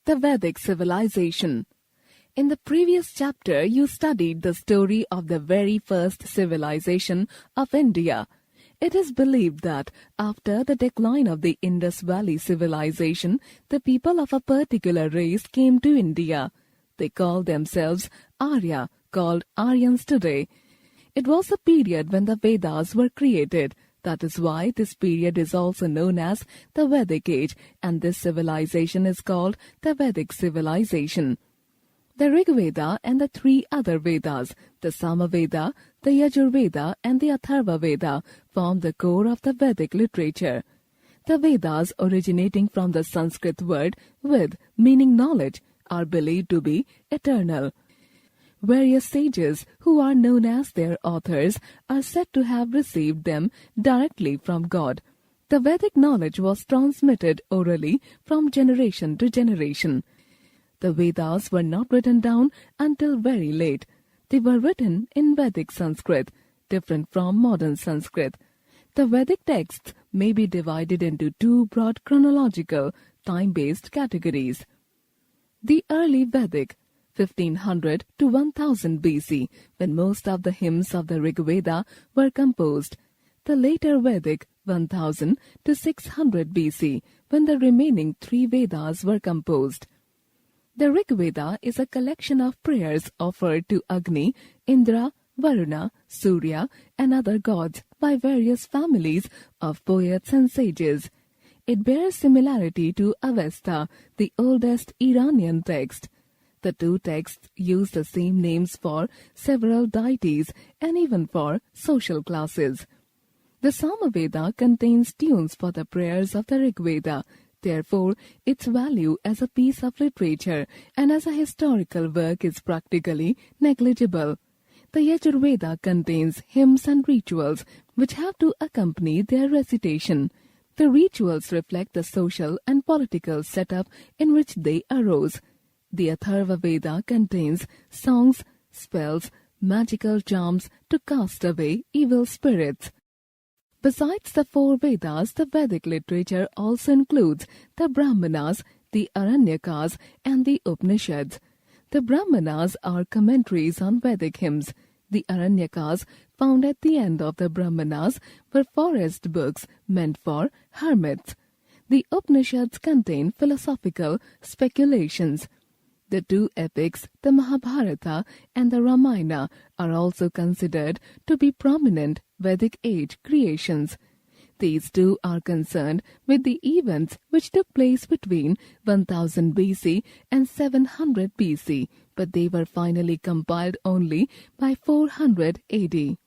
The Vedic Civilization. In the previous chapter, you studied the story of the very first civilization of India. It is believed that after the decline of the Indus Valley civilization, the people of a particular race came to India. They called themselves Arya, called Aryans today. It was the period when the Vedas were created. That is why this period is also known as the Vedic Age, and this civilization is called the Vedic Civilization. The Rig Veda and the three other Vedas, the Samaveda, the Yajurveda and the Atharva Veda, form the core of the Vedic literature. The Vedas, originating from the Sanskrit word Ved, meaning knowledge, are believed to be eternal. Various sages, who are known as their authors, are said to have received them directly from God. The Vedic knowledge was transmitted orally from generation to generation. The Vedas were not written down until very late. They were written in Vedic Sanskrit, different from modern Sanskrit. The Vedic texts may be divided into two broad chronological, time-based categories. The early Vedic, 1500 to 1000 BC, when most of the hymns of the Rig Veda were composed. The later Vedic, 1000 to 600 BC, when the remaining three Vedas were composed. The Rig Veda is a collection of prayers offered to Agni, Indra, Varuna, Surya, and other gods by various families of poets and sages. It bears similarity to Avesta, the oldest Iranian text. The two texts use the same names for several deities and even for social classes. The Samaveda contains tunes for the prayers of the Rig Veda. Therefore, its value as a piece of literature and as a historical work is practically negligible. The Yajurveda contains hymns and rituals which have to accompany their recitation. The rituals reflect the social and political setup in which they arose. The Atharva Veda contains songs, spells, magical charms to cast away evil spirits. Besides the four Vedas, the Vedic literature also includes the Brahmanas, the Aranyakas, and the Upanishads. The Brahmanas are commentaries on Vedic hymns. The Aranyakas, found at the end of the Brahmanas, were forest books meant for hermits. The Upanishads contain philosophical speculations. The two epics, the Mahabharata and the Ramayana, are also considered to be prominent Vedic age creations. These two are concerned with the events which took place between 1000 BC and 700 BC, but they were finally compiled only by 400 AD.